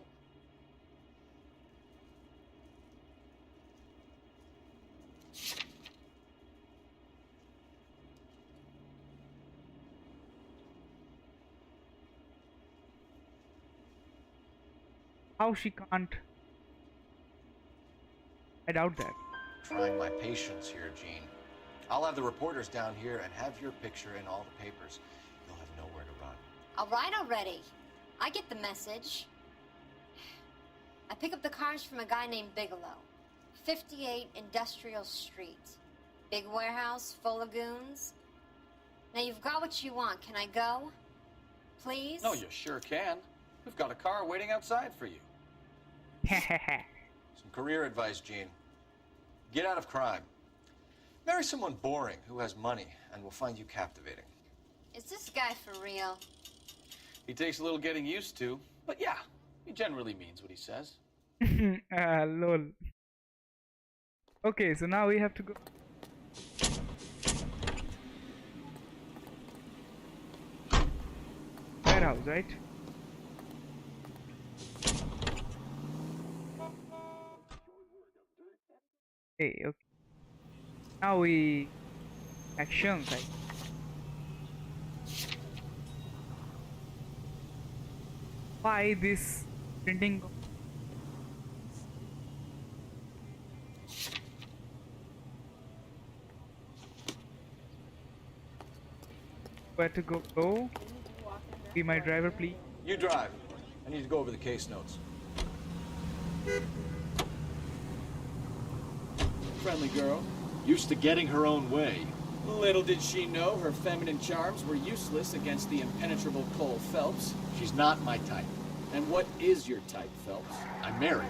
How she can't? I doubt that. Trying my patience here, Gene. I'll have the reporters down here and have your picture in all the papers. You'll have nowhere to run. All right already. I get the message. I pick up the cars from a guy named Bigelow. 58 Industrial Street. Big warehouse full of goons. Now you've got what you want. Can I go? Please? No, you sure can. We've got a car waiting outside for you. Some career advice, Gene. Get out of crime. Marry someone boring who has money and will find you captivating. Is this guy for real? He takes a little getting used to, but yeah, he generally means what he says. Lol. Okay, so now we have to go. Warehouse, right? Hey, okay. Now we actions, right? Why this printing? Where to go? Be my driver, please. You drive. I need to go over the case notes. Friendly girl, used to getting her own way. Little did she know her feminine charms were useless against the impenetrable Cole Phelps. She's not my type. And what is your type, Phelps? I'm married.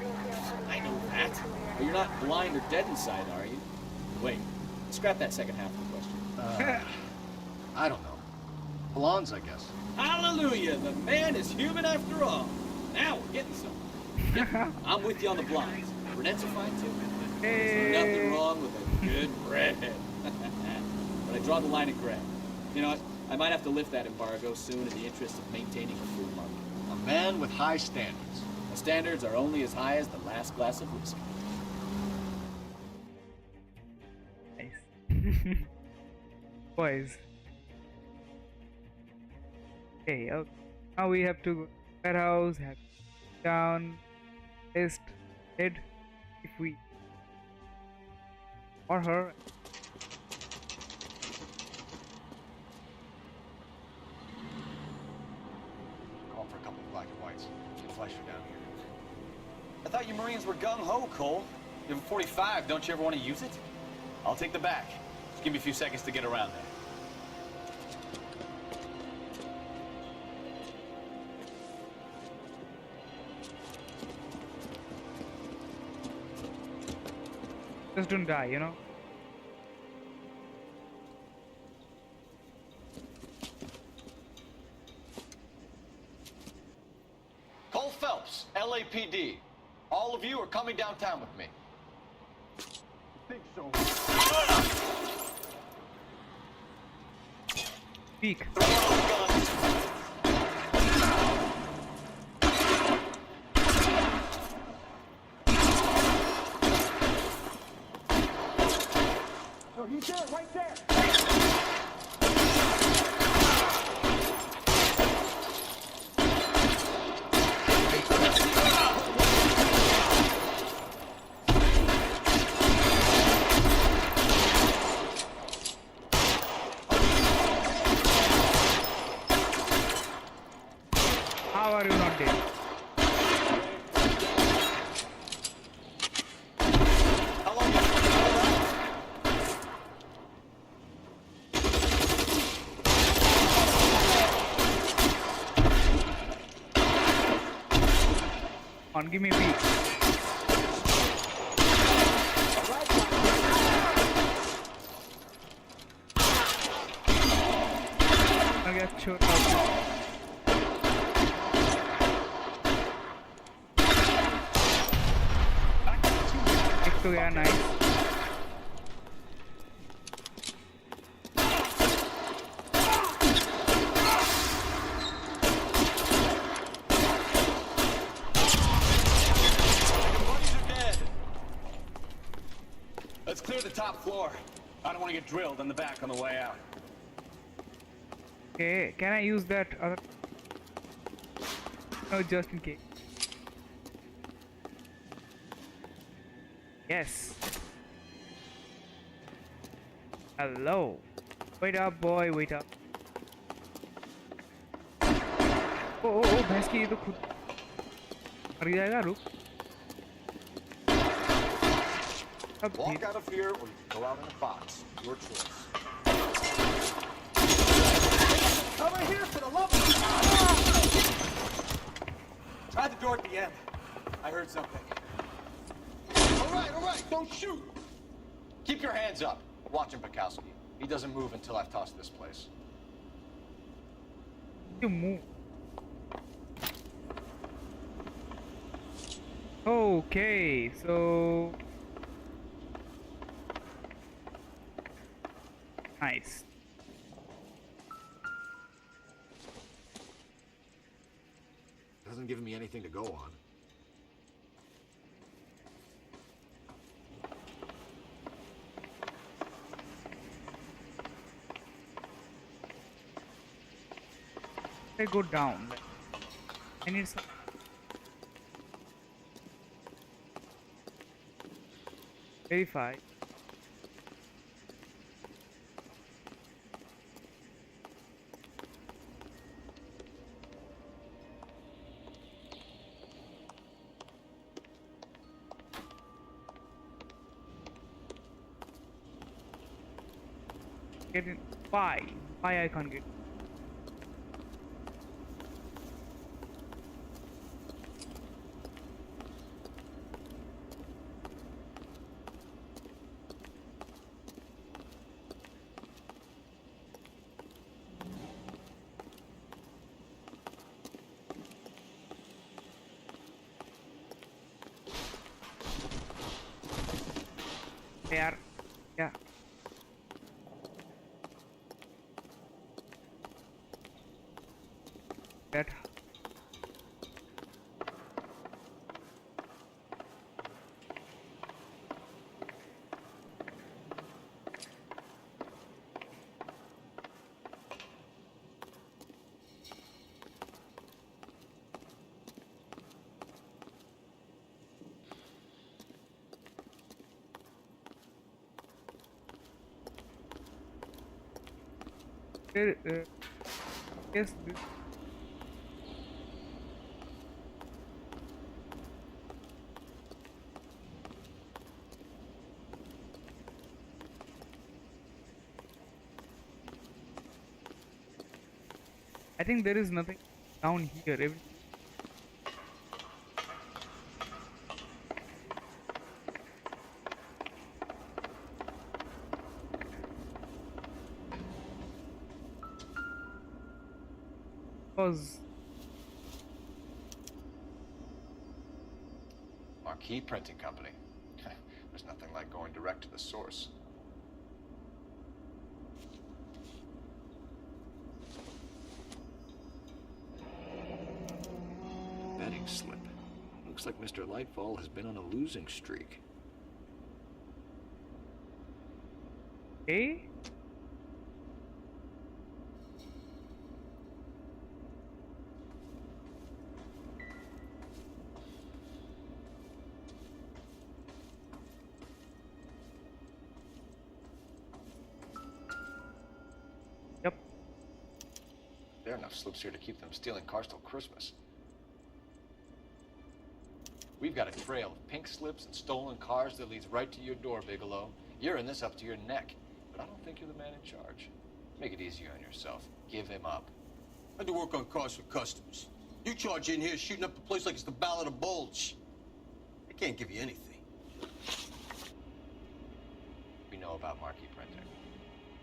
I know that. But you're not blind or dead inside, are you? Wait, scrap that second half of the question. I don't know. Blondes, I guess. Hallelujah! The man is human after all. Now we're getting somewhere. Yeah, I'm with you on the blinds. Brunettes are fine too. There's nothing wrong with a good redhead. But I draw the line at gray. You know what? I might have to lift that embargo soon in the interest of maintaining a free market. A man with high standards. The standards are only as high as the last glass of whiskey. Nice. Boys. Okay, okay. Now we have to go to the warehouse, have down, test, head, if we or her. Call for a couple of black and whites. Get Fleischer down here. I thought you Marines were gung-ho, Cole. You have a 45, don't you ever want to use it? I'll take the back. Just give me a few seconds to get around there. Just don't die, you know. Cole Phelps, LAPD. All of you are coming downtown with me. think so. Peek. No, he's there, right there. How are you not dead? On, give me a peek. I get shot out. एक तो गया nice. Let's clear the top floor. I don't want to get drilled in the back on the way out. Okay, can I use that other? No, just in case. Yes. Hello. Wait up, boy. Wait up. Oh, भैंस की ये तो खुद मर जाएगा. रुक. Walk out of here, or you can go out in a box. Your choice. Over here for the love of Try the door at the end. I heard something. All right, don't shoot. Keep your hands up. Watch him, Bukowski. He doesn't move until I've tossed this place. You move. Okay, so nice. Hasn't given me anything to go on. They go down. I need some. Verify. Get in. Why? Why I can't get? There. Yeah. That. Yes. I think there is nothing down here. Everything. Marquee Printing Company. There's nothing like going direct to the source. Betting slip. Looks like Mr. Lightfall has been on a losing streak. Hey? Yep. There are enough slips here to keep them stealing cars till Christmas. We've got a trail of pink slips and stolen cars that leads right to your door, Bigelow. You're in this up to your neck, but I don't think you're the man in charge. Make it easier on yourself. Give him up. I do work on cars for customers. You charge in here shooting up the place like it's the Ballad of Bulge. I can't give you anything. We know about marquee printing.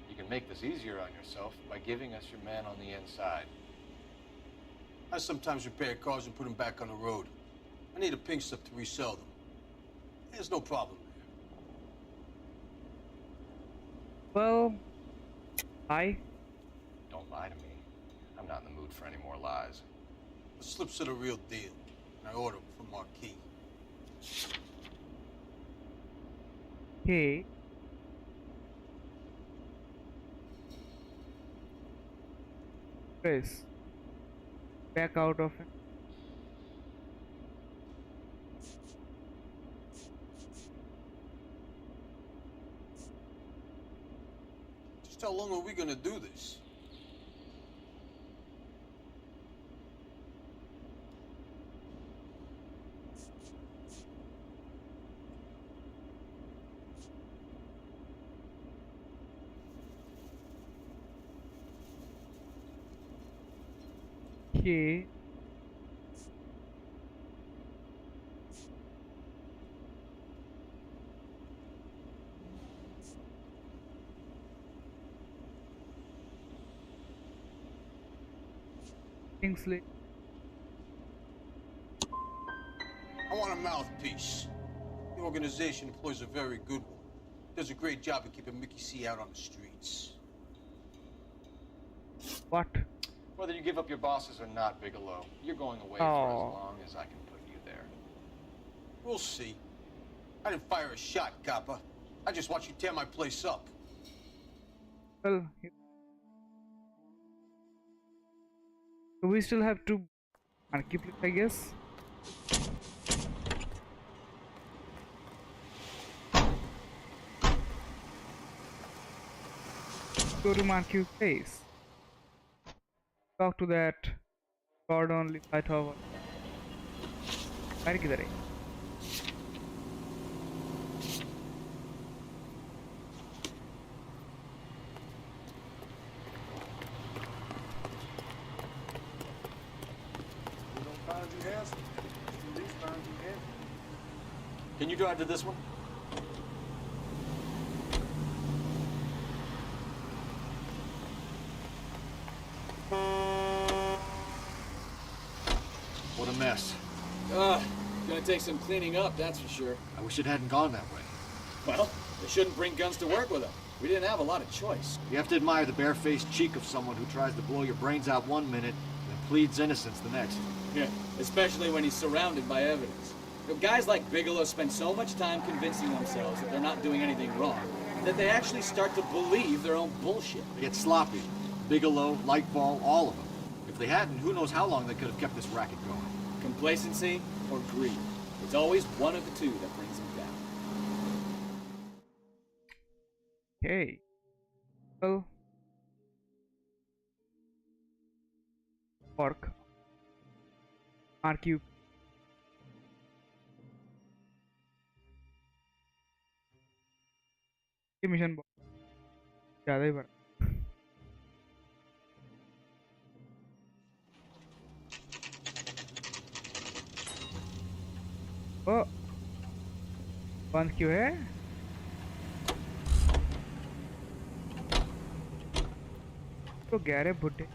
You can make this easier on yourself by giving us your man on the inside. I sometimes repair cars and put them back on the road. I need a pink slip to resell them. There's no problem there. Well, hi. Don't lie to me. I'm not in the mood for any more lies. The slips are the real deal, and I ordered them from Marquis. Hey. Chris. Back out of it. Just how long are we gonna do this? Okay. Kingsley. I want a mouthpiece. The organization employs a very good one. Does a great job of keeping Mickey C out on the streets. What? Whether you give up your bosses or not, Bigelow, you're going away for as long as I can put you there. We'll see. I didn't fire a shot, copper. I just watched you tear my place up. Well, so we still have to keep it, I guess. Go to Marquee Place. Talk to that God only fight over. Where किधर है? Can you drive to this one? What a mess. Gonna take some cleaning up, that's for sure. I wish it hadn't gone that way. Well, they shouldn't bring guns to work with them. We didn't have a lot of choice. You have to admire the barefaced cheek of someone who tries to blow your brains out one minute and pleads innocence the next. Yeah, especially when he's surrounded by evidence. You know, guys like Bigelow spend so much time convincing themselves that they're not doing anything wrong that they actually start to believe their own bullshit. They get sloppy. Bigelow, Lightfall, all of them. If they hadn't, who knows how long they could have kept this racket going. Complacency or greed. It's always one of the two that brings them down. Okay. Well. Work. Marquee. ये mission ज़्यादा ही बड़ा ओ बंद क्यों है तो गहरे बुड्ढे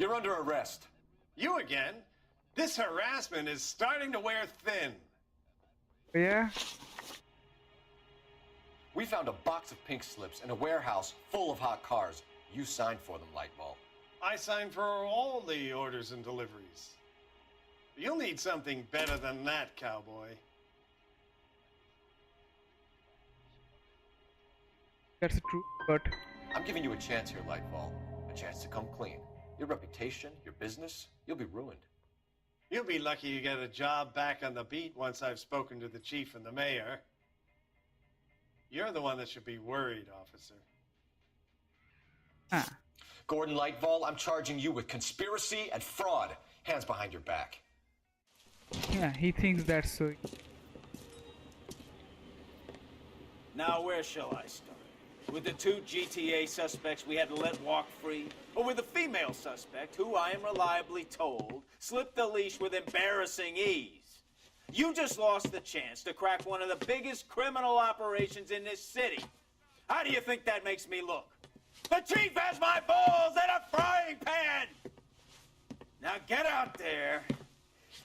You're under arrest. You again? This harassment is starting to wear thin. Yeah? We found a box of pink slips in a warehouse full of hot cars. You signed for them, Lightball. I signed for all the orders and deliveries. You'll need something better than that, cowboy. That's true, but... I'm giving you a chance here, Lightball. A chance to come clean. Your reputation, your business, you'll be ruined. You'll be lucky to get a job back on the beat once I've spoken to the chief and the mayor. You're the one that should be worried, officer. Huh. Gordon Lightball, I'm charging you with conspiracy and fraud. Hands behind your back. Yeah, he thinks that's so. Now, where shall I start? With the 2 GTA suspects we had to let walk free? Or with the female suspect, who I am reliably told slipped the leash with embarrassing ease? You just lost the chance to crack one of the biggest criminal operations in this city. How do you think that makes me look? The chief has my balls in a frying pan! Now get out there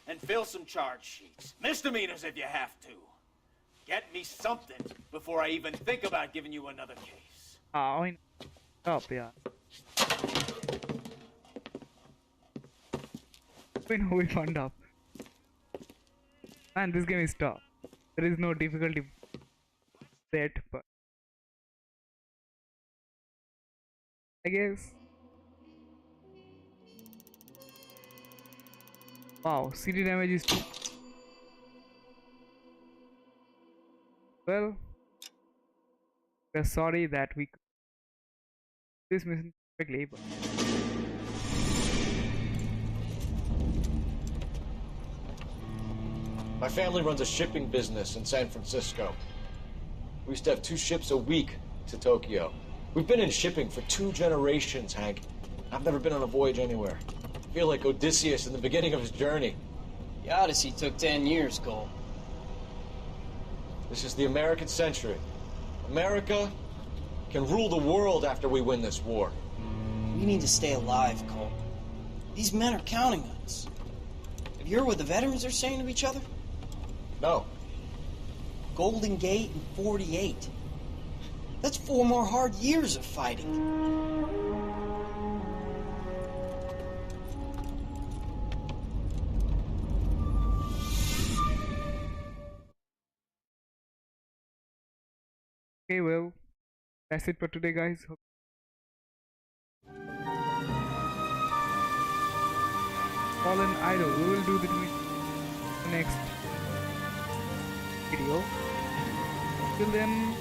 and fill some charge sheets. Misdemeanors if you have to. Get me something before I even think about giving you another case. Oh, stop, yeah. We know we found up. Man, this game is tough. There is no difficulty set, but I guess. Wow, CD damage is too. Well, we're sorry that we could do this mission perfectly, but My family runs a shipping business in San Francisco. We used to have 2 ships a week to Tokyo. We've been in shipping for 2 generations, Hank. I've never been on a voyage anywhere. I feel like Odysseus in the beginning of his journey. The Odyssey took 10 years, Cole. This is the American century. America can rule the world after we win this war. We need to stay alive, Cole. These men are counting on us. Have you heard what the veterans are saying to each other? No. Golden Gate and 48. That's 4 more hard years of fighting. okay, well, that's it for today, guys. Fallen Idol. We will do the next video. Till then,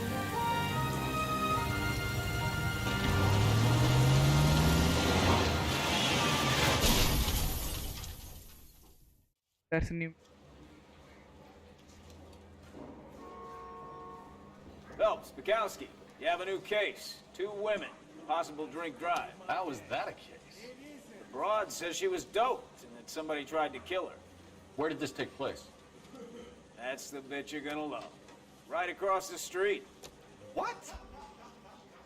that's a new. Phelps, Bukowski, you have a new case. 2 women, possible drink drive. How was that a case? The broad says she was doped and that somebody tried to kill her. Where did this take place? That's the bit you're gonna love. Right across the street. What?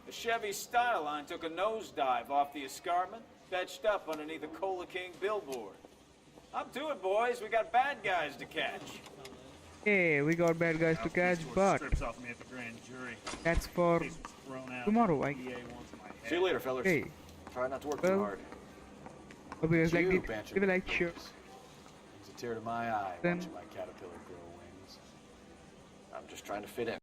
The Chevy Style Line took a nosedive off the escarpment, fetched up underneath a Cola King billboard. Up to it, boys. We got bad guys to catch. Hey, we got bad guys to catch, but off me at the grand jury. that's for tomorrow. I See you later, fellas. Hey, Try not to work well, too hard. hope you guys You, liked it. Banter Leave a like, share. Brings a tear to my eye Then- watching my caterpillar grow wings. I'm just trying to fit in.